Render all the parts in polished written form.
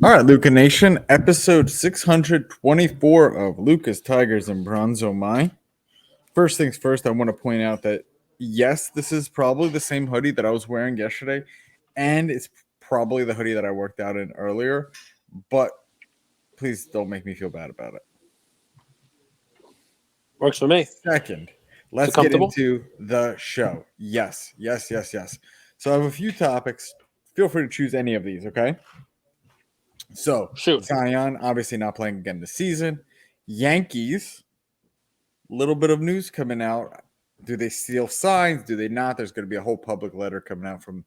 All right, Luca Nation, episode 624 of Lucas, Tigers, and Bronzo My. First things first, I want to point out that yes, this is probably the same hoodie that I was wearing yesterday, and it's probably the hoodie that I worked out in earlier, but please don't make me feel bad about it. Works for me. Second, Is let's it get comfortable? into the show. Yes. So I have a few topics. Feel free to choose any of these, okay? So, Shoot. Zion obviously not playing again this season. Yankees, little bit of news coming out. Do they steal signs? Do they not? There's going to be a whole public letter coming out from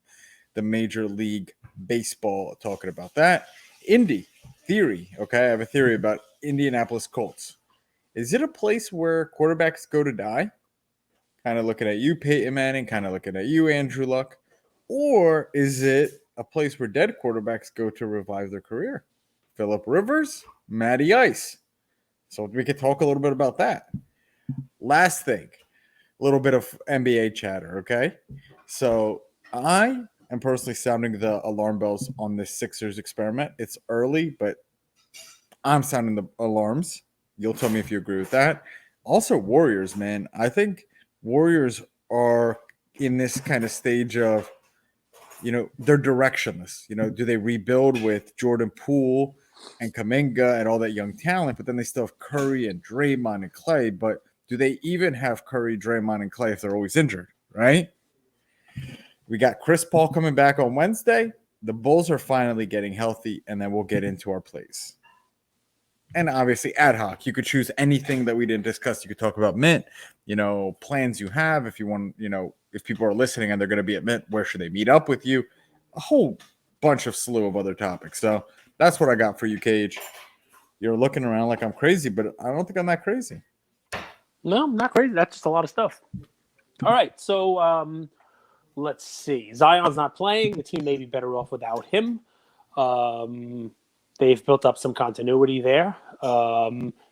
the Major League Baseball talking about that. Indy theory. Okay, I have a theory about Indianapolis Colts. Is it a place where quarterbacks go to die? Kind of looking at you, Peyton Manning. Kind of looking at you, Andrew Luck. Or is it a place where dead quarterbacks go to revive their career? Phillip Rivers, Matty Ice. So we could talk a little bit about that. Last thing, a little bit of NBA chatter, okay? So I am personally sounding the alarm bells on this Sixers experiment. It's early, but I'm sounding the alarms. You'll tell me if you agree with that. Also, Warriors, man. I think Warriors are in this kind of stage of, they're directionless. Do they rebuild with Jordan Poole and Kaminga and all that young talent, but then they still have Curry and Draymond and Clay, but do they even have Curry, Draymond, and Clay if they're always injured, right? We got Chris Paul coming back on Wednesday. The Bulls are finally getting healthy, and then we'll get into our plays. And obviously, ad hoc. You could choose anything that we didn't discuss. You could talk about Mint, plans you have. If you want, if people are listening and they're going to be at Mint, where should they meet up with you? A whole bunch of slew of other topics. So that's what I got for you, Cage. You're looking around like I'm crazy, but I don't think I'm that crazy. No, not crazy. That's just a lot of stuff. All right, so let's see. Zion's not playing. The team may be better off without him. They've built up some continuity there.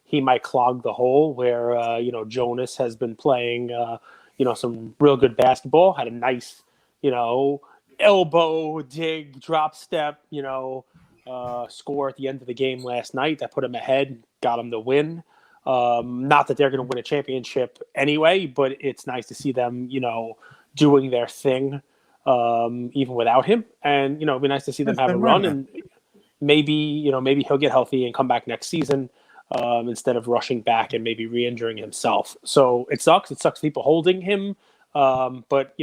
He might clog the hole where Jonas has been playing some real good basketball. Had a nice elbow dig, drop step, score at the end of the game last night that put him ahead, got him the win. Not that they're going to win a championship anyway, but it's nice to see them, doing their thing, even without him. And, it'd be nice to see them have a run, and maybe he'll get healthy and come back next season, instead of rushing back and maybe re-injuring himself. So it sucks. It sucks people holding him. But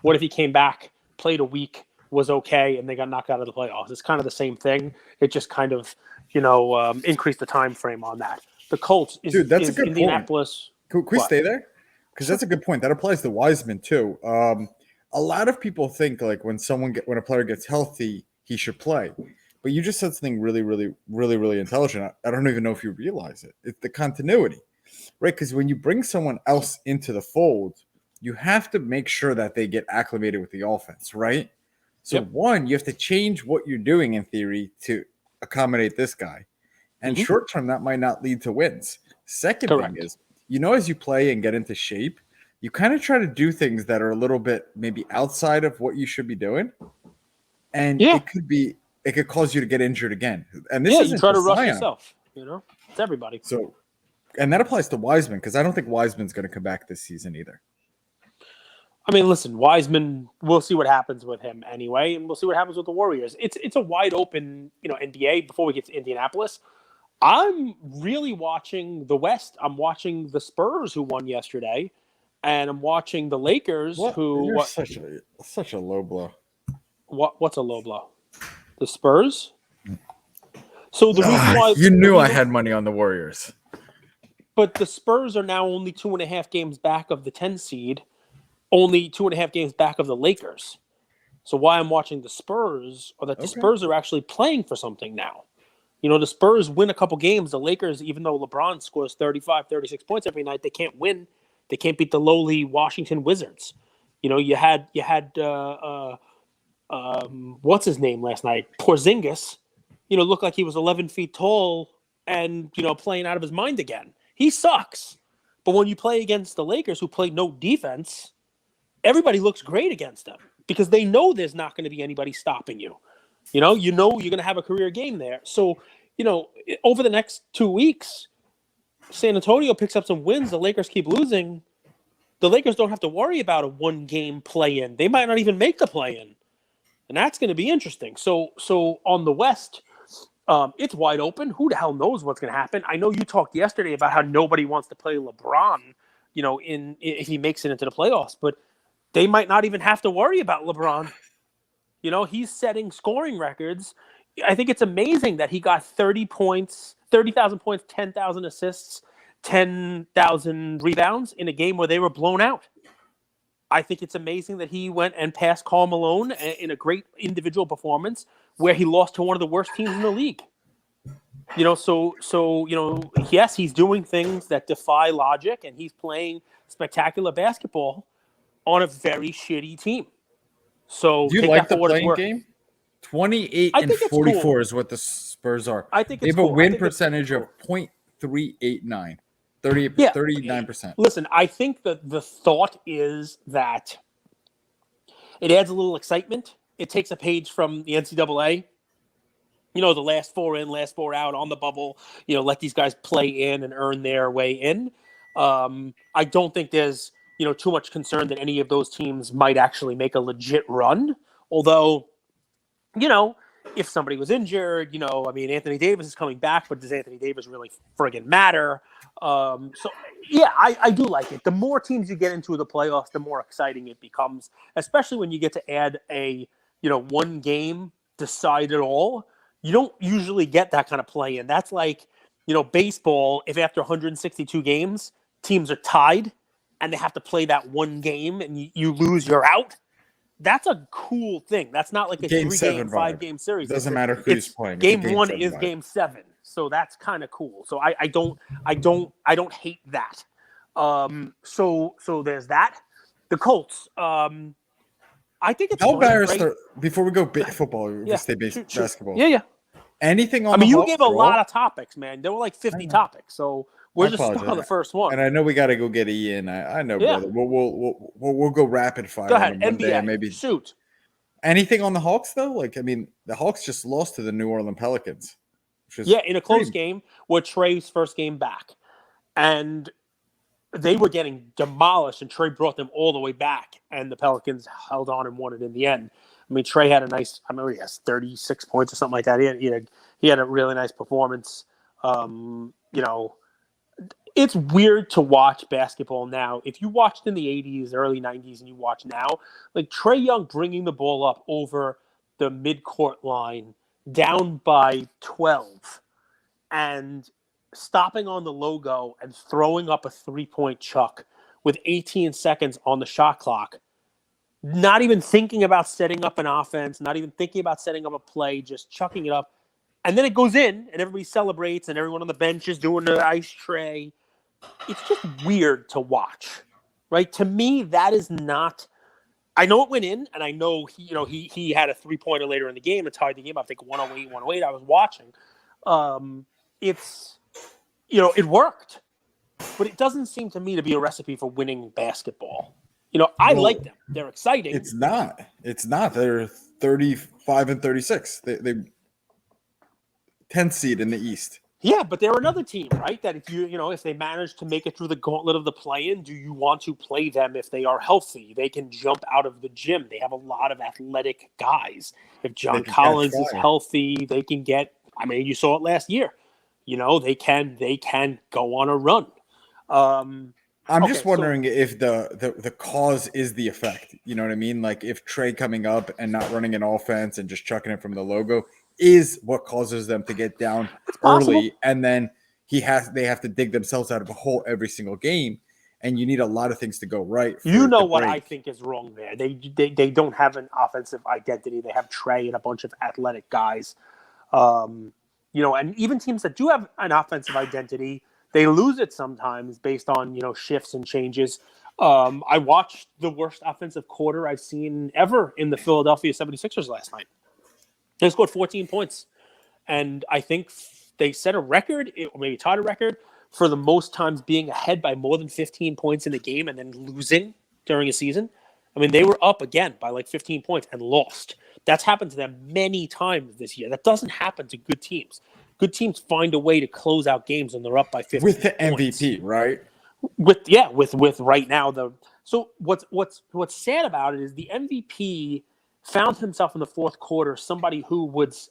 what if he came back, played a week, was okay, and they got knocked out of the playoffs? It's kind of the same thing. It just kind of, increased the time frame on that. The Colts is a good Indianapolis. Point. Can we stay there? Because that's a good point. That applies to Wiseman too. A lot of people think like when a player gets healthy, he should play. But you just said something really, really, really, really intelligent. I don't even know if you realize it. It's the continuity, right? Because when you bring someone else into the fold, you have to make sure that they get acclimated with the offense, right? So one, you have to change what you're doing in theory to accommodate this guy. And short term, that might not lead to wins. Second thing is, as you play and get into shape, you kind of try to do things that are a little bit maybe outside of what you should be doing. And it could cause you to get injured again. And this isn't you try to rush Zion. yourself. It's everybody. So, and that applies to Wiseman because I don't think Wiseman's going to come back this season either. I mean, listen, Wiseman, we'll see what happens with him anyway, and we'll see what happens with the Warriors. It's a wide open, NBA. Before we get to Indianapolis, I'm really watching the West. I'm watching the Spurs, who won yesterday, and I'm watching the Lakers, such a low blow. What's a low blow? The Spurs. So the reason why you knew I had money on the Warriors, but the Spurs are now only 2.5 games back of the 10 seed, only 2.5 games back of the Lakers. So why I'm watching the Spurs, or that the Spurs are actually playing for something now. The Spurs win a couple games. The Lakers, even though LeBron scores 35, 36 points every night, they can't win. They can't beat the lowly Washington Wizards. You had what's his name last night? Porzingis, looked like he was 11 feet tall and, playing out of his mind again. He sucks. But when you play against the Lakers, who play no defense, everybody looks great against them because they know there's not going to be anybody stopping you. You know you're going to have a career game there. So, over the next 2 weeks, San Antonio picks up some wins. The Lakers keep losing. The Lakers don't have to worry about a one-game play-in. They might not even make the play-in, and that's going to be interesting. So on the West, it's wide open. Who the hell knows what's going to happen? I know you talked yesterday about how nobody wants to play LeBron, if he makes it into the playoffs, but they might not even have to worry about LeBron. He's setting scoring records. I think it's amazing that he got 30,000 points, 10,000 assists, 10,000 rebounds in a game where they were blown out. I think it's amazing that he went and passed Karl Malone in a great individual performance where he lost to one of the worst teams in the league. Yes, he's doing things that defy logic, and he's playing spectacular basketball on a very shitty team. So do you like the playing game? 28-44 cool. Is what the Spurs are. I think they have a win percentage of .389. 39%. Listen, I think that the thought is that it adds a little excitement. It takes a page from the NCAA. The last 4 in, last 4 out on the bubble. Let these guys play in and earn their way in. I don't think there's too much concern that any of those teams might actually make a legit run. Although, if somebody was injured, Anthony Davis is coming back, but does Anthony Davis really friggin' matter? I do like it. The more teams you get into the playoffs, the more exciting it becomes, especially when you get to add a, one game decide it all. You don't usually get that kind of play in. That's like, baseball, if after 162 games, teams are tied and they have to play that one game and you lose, you're out. That's a cool thing. That's not like a game 3-game, 5-game series. It doesn't matter who's playing. Game 1 is game 7. So that's kind of cool. So I don't hate that. So there's that. The Colts. I think it's before we go football, we stay basketball. Yeah. Anything on you gave a lot of topics, man. There were like 50 topics. So we're just stuck on the first one. And I know we got to go get Ian. I know, brother. We'll go rapid fire. Go ahead. NBA. Day, maybe shoot. Anything on the Hawks though? The Hawks just lost to the New Orleans Pelicans. In a close game where Trey's first game back, and they were getting demolished, and Trey brought them all the way back, and the Pelicans held on and won it in the end. Trey had a nice. He has 36 points or something like that. He had a really nice performance. It's weird to watch basketball now. If you watched in the 80s, early 90s, and you watch now, like Trae Young bringing the ball up over the midcourt line, down by 12, and stopping on the logo and throwing up a 3-point chuck with 18 seconds on the shot clock, not even thinking about setting up an offense, not even thinking about setting up a play, just chucking it up. And then it goes in, and everybody celebrates, and everyone on the bench is doing the ice tray. It's just weird to watch, right? To me, that is not. I know it went in, and I know he had a 3-pointer later in the game and tied the game. I think 108. I was watching. It worked, but it doesn't seem to me to be a recipe for winning basketball. I like them; they're exciting. It's not. They're 35-36. They 10th seed in the East. Yeah, but they're another team, right? That if they manage to make it through the gauntlet of the play-in, do you want to play them if they are healthy? They can jump out of the gym. They have a lot of athletic guys. If John Collins is healthy, they can get. You saw it last year. They can go on a run. I'm just wondering if the cause is the effect. You know what I mean? Like if Trey coming up and not running an offense and just chucking it from the logo is what causes them to get down early, and then they have to dig themselves out of a hole every single game, and you need a lot of things to go right. What I think is wrong there. They don't have an offensive identity. They have Trey and a bunch of athletic guys, and even teams that do have an offensive identity, they lose it sometimes based on shifts and changes. I watched the worst offensive quarter I've seen ever in the Philadelphia 76ers last night. They scored 14 points, and I think they set a record, or maybe tied a record, for the most times being ahead by more than 15 points in the game and then losing during a season. They were up again by like 15 points and lost. That's happened to them many times this year. That doesn't happen to good teams. Good teams find a way to close out games when they're up by 50 with the points. MVP, right? With right now so what's sad about it is the MVP found himself in the fourth quarter somebody who was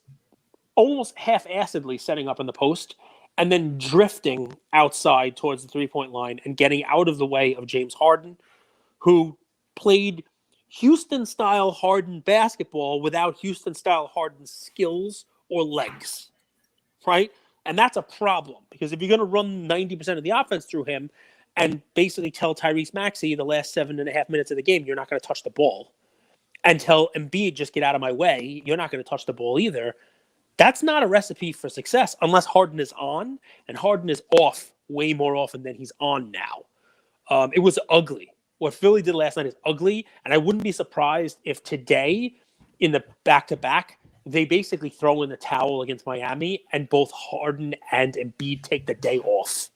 almost half-assedly setting up in the post and then drifting outside towards the three-point line and getting out of the way of James Harden, who played Houston-style Harden basketball without Houston-style Harden skills or legs, right? And that's a problem because if you're going to run 90% of the offense through him and basically tell Tyrese Maxey the last 7.5 minutes of the game, you're not going to touch the ball, and tell Embiid, just get out of my way, you're not going to touch the ball either, that's not a recipe for success unless Harden is on, and Harden is off way more often than he's on now. It was ugly. What Philly did last night is ugly, and I wouldn't be surprised if today, in the back-to-back, they basically throw in the towel against Miami, and both Harden and Embiid take the day off.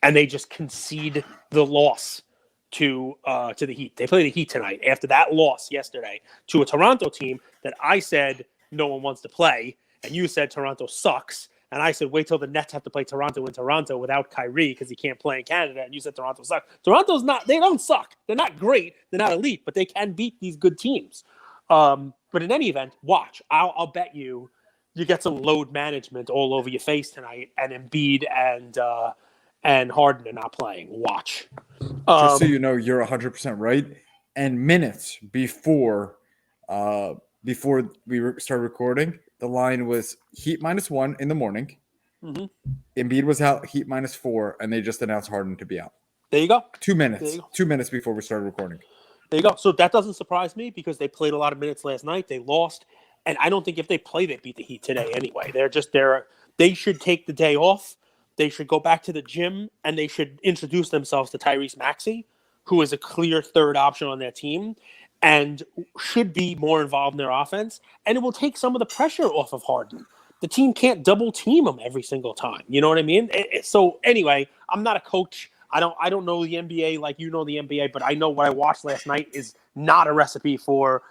And they just concede the loss to the Heat. They play the Heat tonight after that loss yesterday to a Toronto team that I said no one wants to play, and you said Toronto sucks. And I said, wait till the Nets have to play Toronto in Toronto without Kyrie because he can't play in Canada. And you said Toronto sucks. Toronto's not, they don't suck. They're not great. They're not elite, but they can beat these good teams. But in any event, watch. I'll bet you get some load management all over your face tonight, and Embiid and Harden are not playing. Watch. Just so you know, you're 100% right. And minutes before we started recording, the line was Heat -1 in the morning. Mm-hmm. Embiid was out, Heat -4, and they just announced Harden to be out. There you go. 2 minutes. 2 minutes before we started recording. There you go. So that doesn't surprise me because they played a lot of minutes last night. They lost. And I don't think if they play, they beat the Heat today anyway. They should take the day off. They should go back to the gym, and they should introduce themselves to Tyrese Maxey, who is a clear third option on their team and should be more involved in their offense. And it will take some of the pressure off of Harden. The team can't double team him every single time. You know what I mean? So anyway, I'm not a coach. I don't know the NBA like you know the NBA, but I know what I watched last night is not a recipe for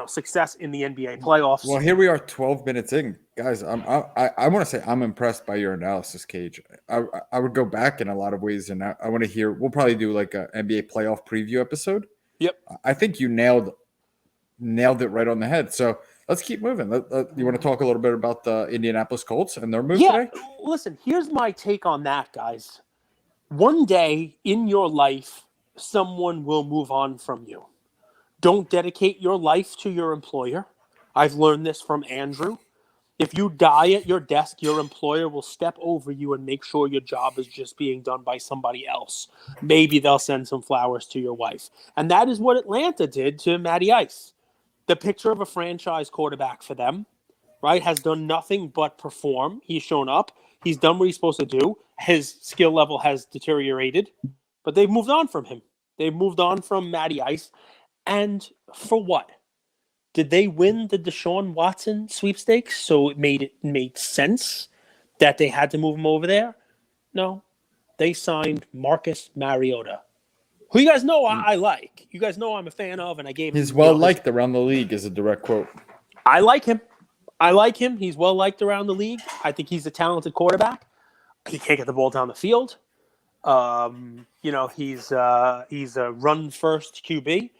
success in the NBA playoffs. Well, here we are 12 minutes in. Guys, I want to say I'm impressed by your analysis, Cage. I would go back in a lot of ways, and I want to hear – we'll probably do like an NBA playoff preview episode. Yep. I think you nailed it right on the head. So let's keep moving. You want to talk a little bit about the Indianapolis Colts and their move today? Listen, here's my take on that, guys. One day in your life, someone will move on from you. Don't dedicate your life to your employer. I've learned this from Andrew. If you die at your desk, your employer will step over you and make sure your job is just being done by somebody else. Maybe they'll send some flowers to your wife. And that is what Atlanta did to Matty Ice. The picture of a franchise quarterback for them, right, has done nothing but perform. He's shown up. He's done what he's supposed to do. His skill level has deteriorated, but they've moved on from him. They've moved on from Matty Ice. And for what? Did they win the Deshaun Watson sweepstakes? So it made sense that they had to move him over there? No. They signed Marcus Mariota, who you guys know I like. You guys know I'm a fan of, and I gave him. He's well-liked around the league is a direct quote. I like him. He's well-liked around the league. I think he's a talented quarterback. He can't get the ball down the field. He's a run-first QB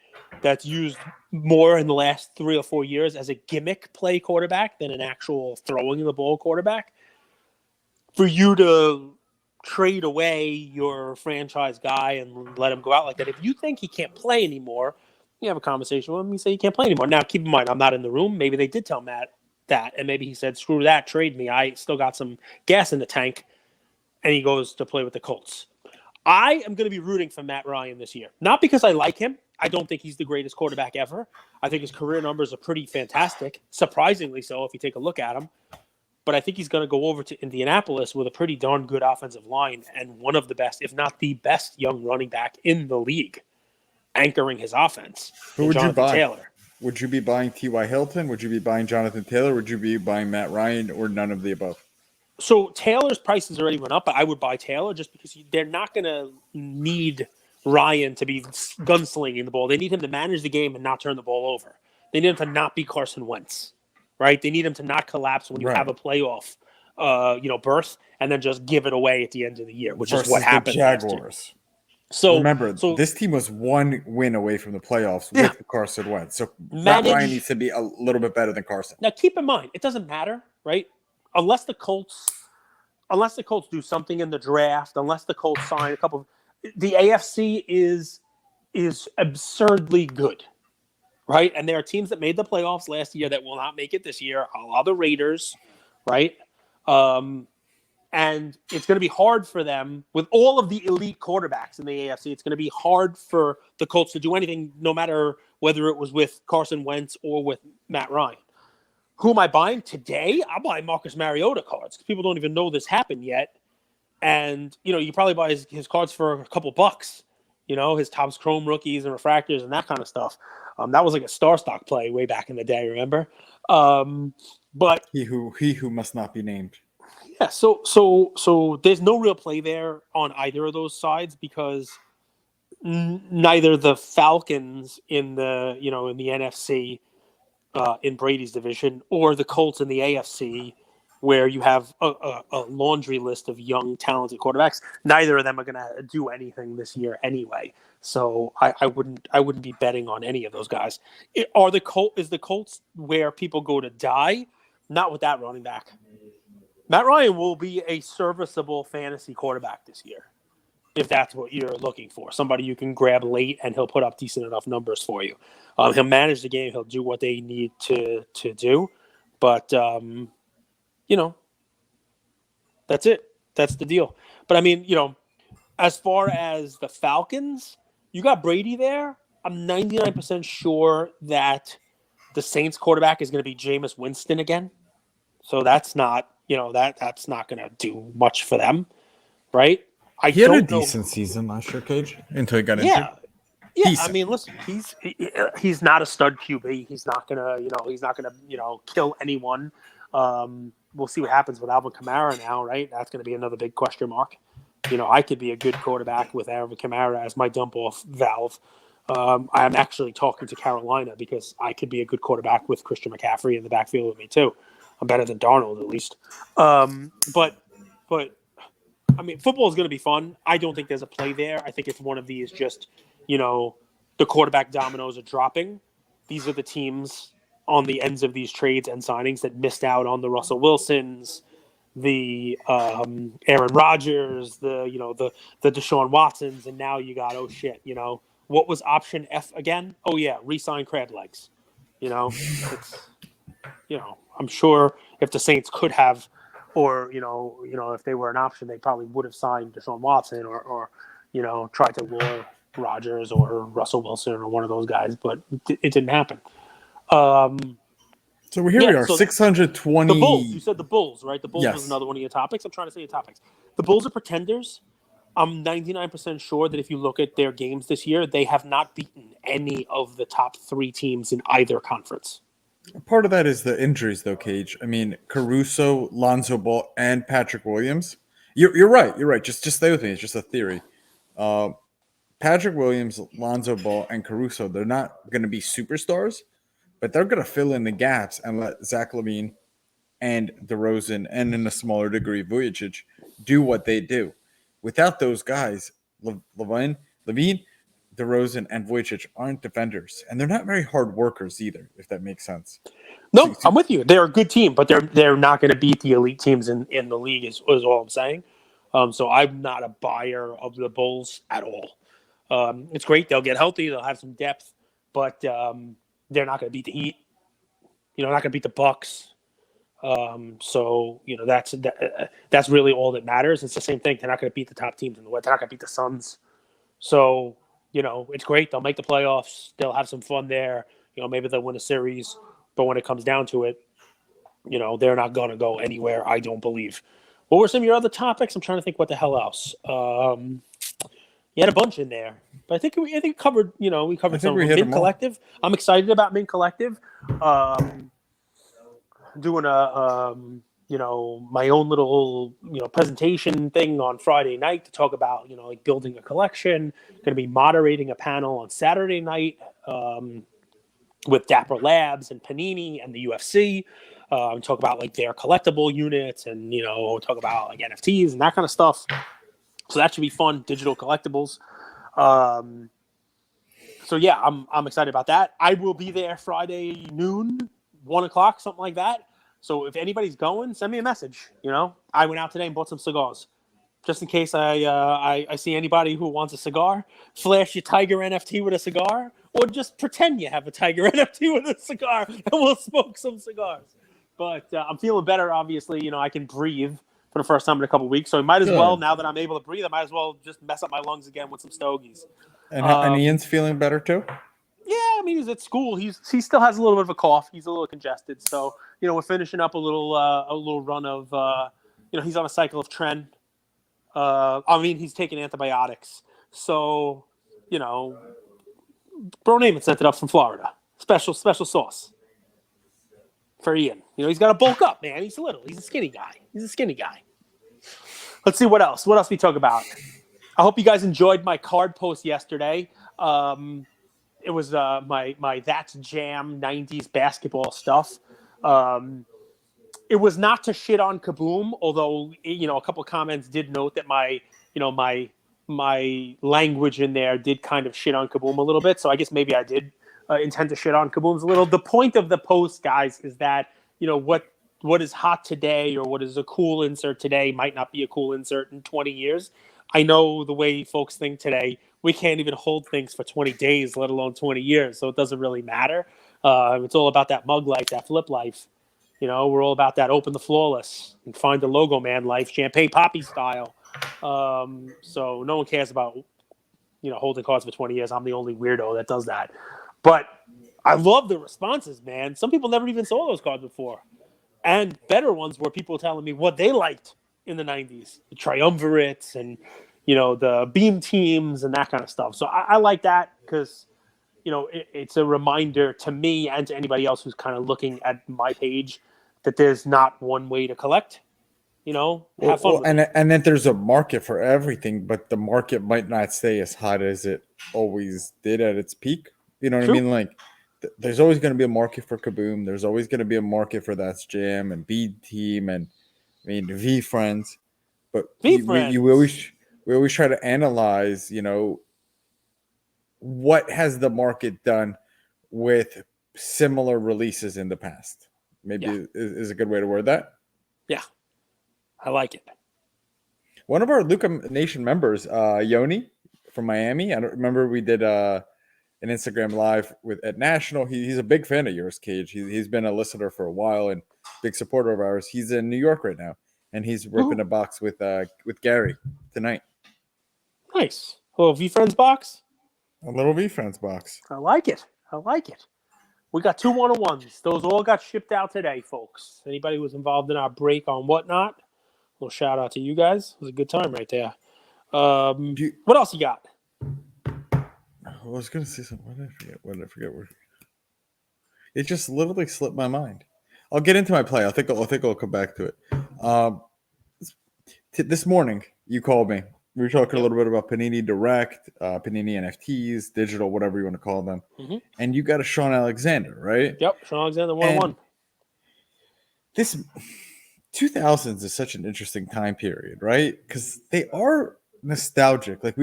that's used more in the last 3 or 4 years as a gimmick play quarterback than an actual throwing the ball quarterback. For you to trade away your franchise guy and let him go out like that, if you think he can't play anymore, you have a conversation with him. You say he can't play anymore. Now, keep in mind, I'm not in the room. Maybe they did tell Matt that, and maybe he said, screw that, trade me. I still got some gas in the tank, and he goes to play with the Colts. I am going to be rooting for Matt Ryan this year. Not because I like him. I don't think he's the greatest quarterback ever. I think his career numbers are pretty fantastic, surprisingly so if you take a look at him. But I think he's going to go over to Indianapolis with a pretty darn good offensive line and one of the best, if not the best, young running back in the league, anchoring his offense. Who would Jonathan you buy? Taylor. Would you be buying T.Y. Hilton? Would you be buying Jonathan Taylor? Would you be buying Matt Ryan or none of the above? So Taylor's prices already went up, but I would buy Taylor just because they're not going to need Ryan to be gunslinging the ball. They need him to manage the game and not turn the ball over. They need him to not be Carson Wentz, right? They need him to not collapse when you have a playoff, berth, and then just give it away at the end of the year, which is what happened last year. So remember, this team was one win away from the playoffs with Carson Wentz. So Matt Ryan needs to be a little bit better than Carson. Now, keep in mind, it doesn't matter, right? Unless the Colts do something in the draft, unless the Colts sign a couple. The AFC is absurdly good, right? And there are teams that made the playoffs last year that will not make it this year. A lot of the Raiders, right? And it's going to be hard for them with all of the elite quarterbacks in the AFC. It's going to be hard for the Colts to do anything, no matter whether it was with Carson Wentz or with Matt Ryan. Who am I buying today? I'm buying Marcus Mariota cards because people don't even know this happened yet. And, you probably buy his cards for a couple bucks, his Topps Chrome rookies and refractors and that kind of stuff. That was like a star stock play way back in the day, remember? But he who must not be named. Yeah, so there's no real play there on either of those sides because neither the Falcons in the NFC in Brady's division or the Colts in the AFC, where you have a laundry list of young, talented quarterbacks. Neither of them are going to do anything this year anyway. So I wouldn't be betting on any of those guys. Is the Colts where people go to die? Not with that running back. Matt Ryan will be a serviceable fantasy quarterback this year, if that's what you're looking for. Somebody you can grab late, and he'll put up decent enough numbers for you. He'll manage the game. He'll do what they need to do. But, that's it. That's the deal. But, as far as the Falcons, you got Brady there. I'm 99% sure that the Saints quarterback is going to be Jameis Winston again. So that's not, that's not going to do much for them, right? He had a decent season last year, Cage, until he got injured. Yeah. Decent. Listen, he's not a stud QB. He's not gonna, kill anyone. We'll see what happens with Alvin Kamara now, right? That's going to be another big question mark. I could be a good quarterback with Alvin Kamara as my dump off valve. I'm actually talking to Carolina because I could be a good quarterback with Christian McCaffrey in the backfield with me too. I'm better than Darnold, at least. But football is going to be fun. I don't think there's a play there. I think it's one of these just, the quarterback dominoes are dropping. These are the teams on the ends of these trades and signings that missed out on the Russell Wilsons, the Aaron Rodgers, the Deshaun Watsons, and now you got, what was option F again? Oh yeah, re-sign crab legs. I'm sure if the Saints could have, or if they were an option, they probably would have signed Deshaun Watson or tried to lure Rodgers or Russell Wilson or one of those guys, but it didn't happen. So here we are, 620. The Bulls. You said the Bulls, right? The Bulls was another one of your topics. I'm trying to say your topics. The Bulls are pretenders. I'm 99% sure that if you look at their games this year, they have not beaten any of the top three teams in either conference. Part of that is the injuries, though, Cage. Caruso, Lonzo Ball, and Patrick Williams. You're right. You're right. Just stay with me. It's just a theory. Patrick Williams, Lonzo Ball, and Caruso, they're not going to be superstars, but they're going to fill in the gaps and let Zach LaVine and DeRozan, and in a smaller degree, Vujicic, do what they do. Without those guys, LaVine, DeRozan, and Vujicic aren't defenders, and they're not very hard workers either, if that makes sense. No, I'm with you. They're a good team, but they're not going to beat the elite teams in the league is all I'm saying. So I'm not a buyer of the Bulls at all. It's great. They'll get healthy. They'll have some depth, but they're not going to beat the Heat. Not going to beat the Bucks. So that's really all that matters. It's the same thing. They're not going to beat the top teams in the West. They're not going to beat the Suns. So it's great. They'll make the playoffs. They'll have some fun there. Maybe they'll win a series. But when it comes down to it, they're not going to go anywhere. I don't believe. What were some of your other topics? I'm trying to think what the hell else. You had a bunch in there, but I think we covered. We covered some. Mint Collective. I'm excited about Mint Collective. Doing a my own little presentation thing on Friday night to talk about building a collection. Going to be moderating a panel on Saturday night. with Dapper Labs and Panini and the UFC. And talk about like their collectible units, and talk about like NFTs and that kind of stuff. So that should be fun. Digital collectibles. So yeah, I'm excited about that. I will be there Friday noon, 1:00, something like that. So if anybody's going, send me a message. I went out today and bought some cigars, just in case I see anybody who wants a cigar. Flash your Tiger NFT with a cigar, or just pretend you have a Tiger NFT with a cigar, and we'll smoke some cigars. But I'm feeling better. Obviously, I can breathe for the first time in a couple of weeks. So I might as well, now that I'm able to breathe, I might as well just mess up my lungs again with some stogies. And Ian's feeling better too? Yeah, I mean, he's at school. He still has a little bit of a cough. He's a little congested. So, we're finishing up a little run of, he's on a cycle of Tren. He's taking antibiotics. So, Bro Naaman sent it up from Florida. Special sauce for Ian. He's got to bulk up, man. He's little. He's a skinny guy. Let's see what else. What else we talk about? I hope you guys enjoyed my card post yesterday. It was my That's Jam 90s basketball stuff. It was not to shit on Kaboom, although a couple of comments did note that my language in there did kind of shit on Kaboom a little bit. So I guess maybe I did intend to shit on Kaboom's a little. The point of the post, guys, is that what is hot today or what is a cool insert today might not be a cool insert in 20 years. I know the way folks think today. We can't even hold things for 20 days, let alone 20 years. So it doesn't really matter. It's all about that mug life, that flip life. We're all about that open the flawless and find the logo man life, champagne poppy style. So no one cares about, holding cards for 20 years. I'm the only weirdo that does that. But I love the responses, man. Some people never even saw those cards before. And better ones were people telling me what they liked in the 90s, the triumvirates and, the beam teams and that kind of stuff. So I like that because, it's a reminder to me and to anybody else who's kind of looking at my page that there's not one way to collect. Have fun. And that there's a market for everything, but the market might not stay as hot as it always did at its peak. You know what I mean? Like, there's always going to be a market for Kaboom. There's always going to be a market for That's Jam and Bead Team and V Friends. But we always try to analyze, what has the market done with similar releases in the past? Maybe is a good way to word that. Yeah, I like it. One of our Luca Nation members, Yoni from Miami. I don't remember we did an Instagram live at National. He's a big fan of yours, Cage. He's been a listener for a while and big supporter of ours. He's in New York right now, and he's ripping a box with Gary tonight. Nice. A little V Friends box. A little V Friends box. I like it. We got 2 101s. Those all got shipped out today, folks. Anybody who was involved in our break on Whatnot, a little shout out to you guys. It was a good time right there. What else you got? I was going to say something. What did I forget? It just literally slipped my mind. I'll get into my play. I think I'll come back to it. This morning, you called me. We were talking a little bit about Panini Direct, Panini NFTs, digital, whatever you want to call them. Mm-hmm. And you got a Sean Alexander, right? Yep, Sean Alexander 101. This 2000s is such an interesting time period, right? Because they are nostalgic. Like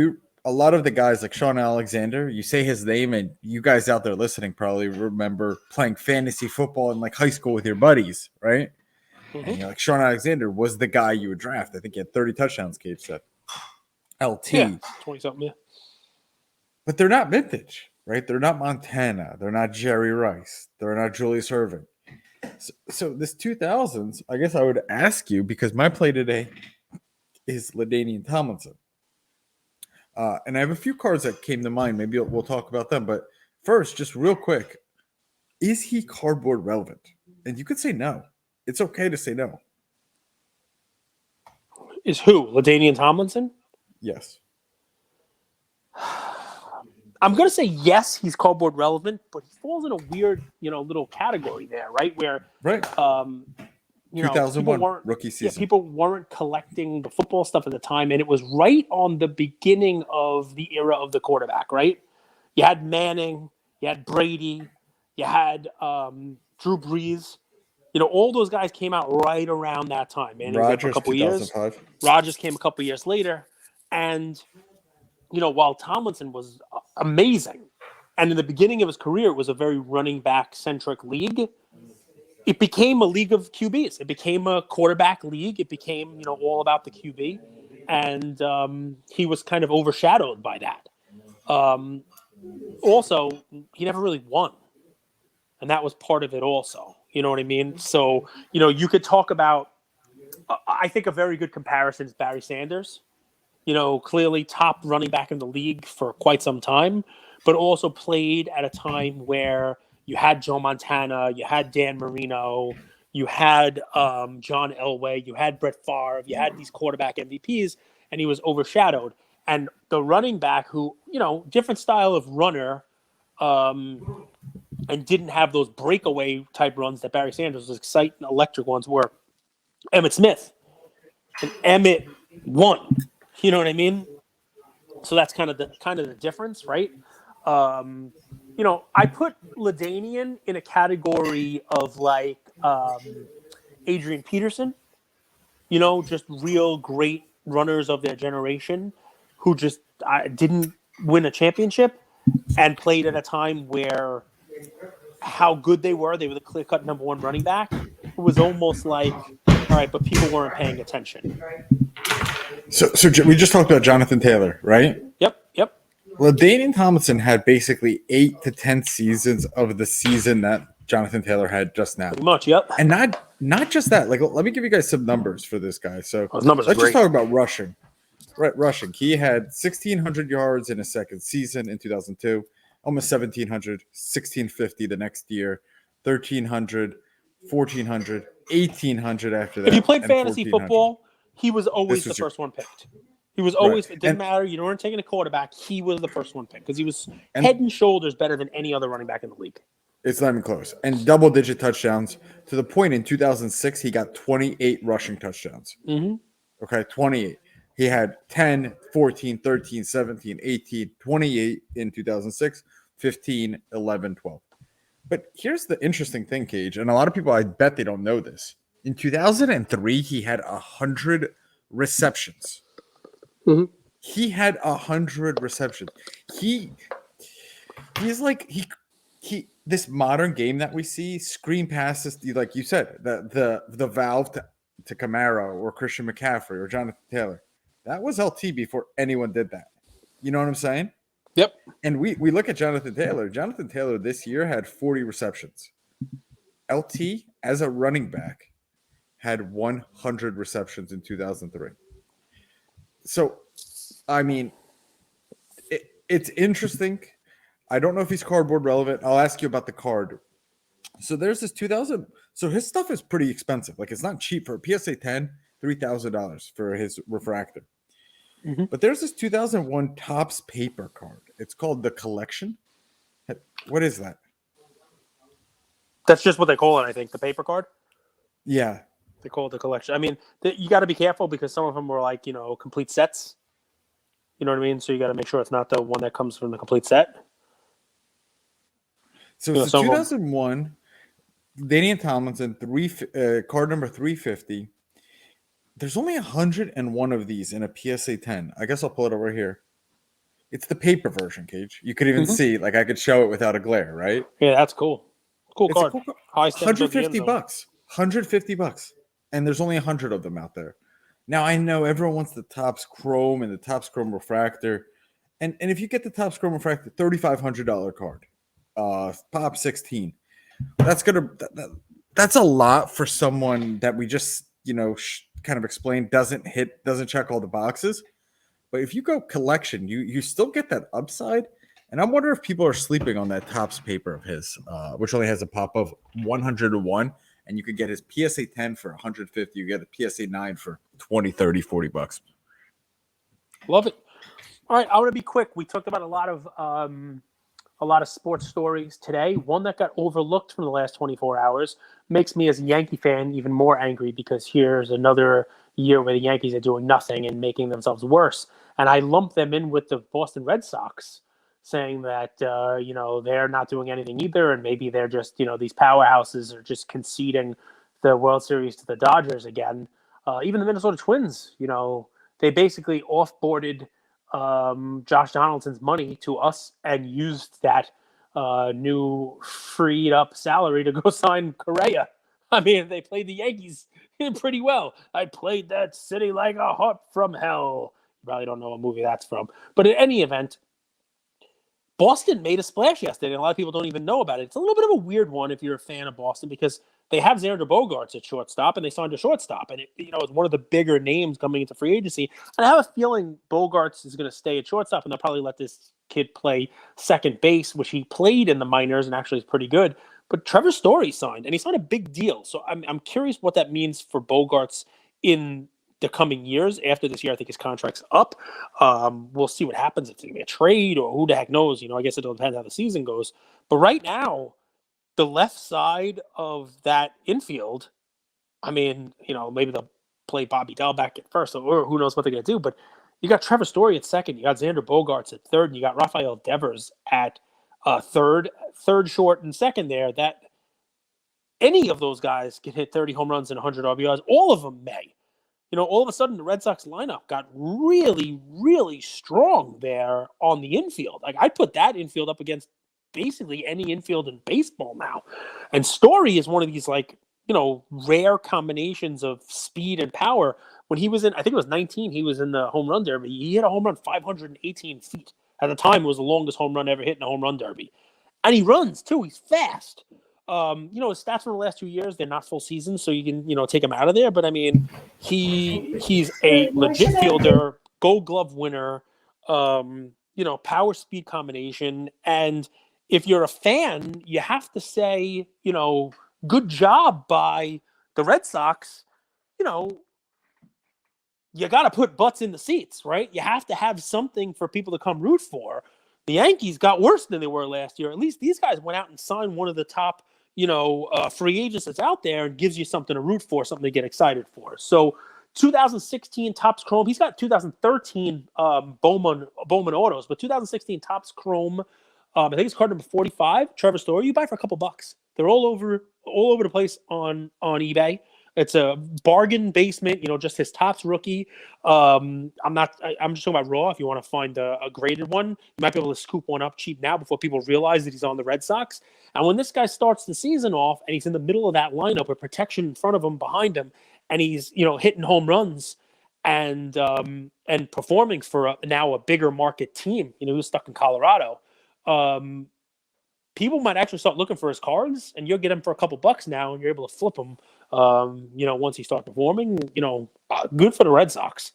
a lot of the guys like Sean Alexander, you say his name and you guys out there listening probably remember playing fantasy football in like high school with your buddies, right? Mm-hmm. And you're like, Sean Alexander was the guy you would draft. I think he had 30 touchdowns, Cage said. LT. Yeah, 20-something, yeah. But they're not vintage, right? They're not Montana. They're not Jerry Rice. They're not Julius Erving. So this 2000s, I guess I would ask you, because my play today is LaDainian Tomlinson. And I have a few cards that came to mind. Maybe we'll talk about them. But first, just real quick, is he cardboard relevant? And you could say no. It's okay to say no. Is who? LaDainian Tomlinson? Yes. I'm going to say yes, he's cardboard relevant, but he falls in a weird, little category there, right? Where, 2001 rookie season. Yeah, people weren't collecting the football stuff at the time, and it was right on the beginning of the era of the quarterback, right? You had Manning, you had Brady, You had Drew Brees. All those guys came out right around that time. Man, he was there for a Rogers, couple of years. 2005. Rodgers came a couple of years later. And, while Tomlinson was amazing, and in the beginning of his career, it was a very running back-centric league, it became a league of QBs. It became a quarterback league. It became, all about the QB. And he was kind of overshadowed by that. Also, he never really won. And that was part of it also. You know what I mean? So, you could talk about, I think a very good comparison is Barry Sanders. Clearly top running back in the league for quite some time, but also played at a time where you had Joe Montana, you had Dan Marino, you had John Elway, you had Brett Favre, you had these quarterback MVPs, and he was overshadowed. And the running back who, different style of runner, and didn't have those breakaway type runs that Barry Sanders was exciting, electric ones were Emmitt Smith. And Emmitt won. You know what I mean? So that's kind of the difference, right? I put LaDainian in a category of like Adrian Peterson. Just real great runners of their generation who just didn't win a championship and played at a time where how good they were the clear-cut number one running back. It was almost like, all right, but people weren't paying attention. So we just talked about Jonathan Taylor, right? Yep. LaDainian Tomlinson had basically 8 to 10 seasons of the season that Jonathan Taylor had just now. Pretty much, yep. And not just that. Like, let me give you guys some numbers for this guy. So let's just talk about rushing. Right, rushing. He had 1,600 yards in his second season in 2002, almost 1,700, 1,650 the next year, 1,300, 1,400, 1,800 after that. If you played fantasy football, he was always the first one picked. He was always, it didn't matter. You weren't taking a quarterback. He was the first one picked because he was head and shoulders better than any other running back in the league. It's not even close. And double-digit touchdowns to the point in 2006, he got 28 rushing touchdowns. Mm-hmm. Okay, 28. He had 10, 14, 13, 17, 18, 28 in 2006, 15, 11, 12. But here's the interesting thing, Cage, and a lot of people, I bet they don't know this. In 2003, he had 100 receptions. Mm-hmm. He had 100 receptions. He's like this modern game that we see, screen passes, like you said, the valve to Camaro or Christian McCaffrey or Jonathan Taylor. That was LT before anyone did that. You know what I'm saying? Yep. And we look at Jonathan Taylor. Jonathan Taylor this year had 40 receptions. LT, as a running back, had 100 receptions in 2003. So, I mean, it's interesting. I don't know if he's cardboard relevant. I'll ask you about the card. So there's this 2000. So his stuff is pretty expensive. Like, it's not cheap for a PSA 10, $3,000 for his refractor. Mm-hmm. But there's this 2001 Topps paper card. It's called the Collection. What is that? That's just what they call it, I think, the paper card. Yeah. They call it the Collection. I mean, you got to be careful because some of them were like, complete sets. You know what I mean? So you got to make sure it's not the one that comes from the complete set. So it's the 2001 LaDainian Tomlinson card number 350. There's only 101 of these in a PSA 10. I guess I'll pull it over here. It's the paper version, Cage. You could even see, like, I could show it without a glare, right? Yeah, that's cool. Cool card. $150. $150. And there's only 100 of them out there. Now, I know everyone wants the Topps Chrome and the Topps Chrome Refractor. And if you get the Topps Chrome Refractor, $3,500 card. Pop 16. That's a lot for someone that we just, kind of explained doesn't check all the boxes. But if you go collection, you still get that upside. And I wonder if people are sleeping on that Topps paper of his, which only has a pop of 101. And you could get his PSA 10 for 150. You get a PSA 9 for 20, 30, 40 bucks. Love it. All right, I want to be quick. We talked about a lot of sports stories today. One that got overlooked from the last 24 hours makes me, as a Yankee fan, even more angry because here's another year where the Yankees are doing nothing and making themselves worse. And I lump them in with the Boston Red Sox saying that they're not doing anything either, and maybe they're just these powerhouses are just conceding the World Series to the Dodgers again. Even the Minnesota Twins, they basically offboarded Josh Donaldson's money to us and used that new freed up salary to go sign Correa. I mean, they played the Yankees pretty well. I played that city like a hut from hell. You probably don't know what movie that's from. But in any event, Boston made a splash yesterday, and a lot of people don't even know about it. It's a little bit of a weird one if you're a fan of Boston because they have Xander Bogaerts at shortstop, and they signed a shortstop, and it's one of the bigger names coming into free agency. And I have a feeling Bogaerts is going to stay at shortstop, and they'll probably let this kid play second base, which he played in the minors and actually is pretty good. But Trevor Story signed, and he signed a big deal. So I'm curious what that means for Bogaerts in the coming years. After this year, I think his contract's up. We'll see what happens. If it's going to be a trade or who the heck knows. I guess it'll depend how the season goes. But right now, the left side of that infield, I mean, maybe they'll play Bobby Dell back at first, or who knows what they're going to do. But you got Trevor Story at second. You got Xander Bogaerts at third, and you got Rafael Devers at third short, and second there. That any of those guys can hit 30 home runs and 100 RBIs. All of them may. All of a sudden the Red Sox lineup got really, really strong there on the infield. Like I put that infield up against basically any infield in baseball now. And Story is one of these rare combinations of speed and power. When he was in, I think it was 19, he was in the home run derby. He hit a home run 518 feet. At the time, it was the longest home run ever hit in a home run derby. And he runs too. He's fast. His stats from the last 2 years, they're not full seasons, so you can, take him out of there. But I mean, he's a legit fielder, gold glove winner, power speed combination. And if you're a fan, you have to say, good job by the Red Sox. You got to put butts in the seats, right? You have to have something for people to come root for. The Yankees got worse than they were last year. At least these guys went out and signed one of the top free agents that's out there and gives you something to root for, something to get excited for. So 2016 Topps Chrome. He's got 2013 Bowman autos, but 2016 Topps Chrome. I think it's card number 45. Trevor Story. You buy for a couple bucks. They're all over the place on eBay. It's a bargain basement, just his Topps rookie. I'm just talking about raw. If you want to find a graded one, you might be able to scoop one up cheap now before people realize that he's on the Red Sox. And when this guy starts the season off and he's in the middle of that lineup with protection in front of him, behind him, and he's, hitting home runs and performing for now a bigger market team, he was stuck in Colorado. People might actually start looking for his cards, and you'll get him for a couple bucks now, and you're able to flip them. Once he starts performing, good for the Red Sox.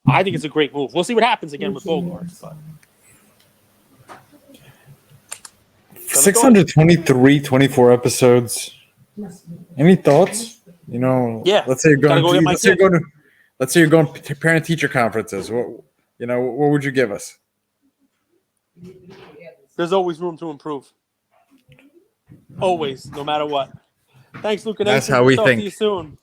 I think it's a great move. We'll see what happens again with Bogaerts. But 623, 24 episodes. Any thoughts? Yeah. Let's say you're going to parent-teacher conferences. What would you give us? There's always room to improve. Always, no matter what. Thanks, Luca. That's how we think. Talk to you soon.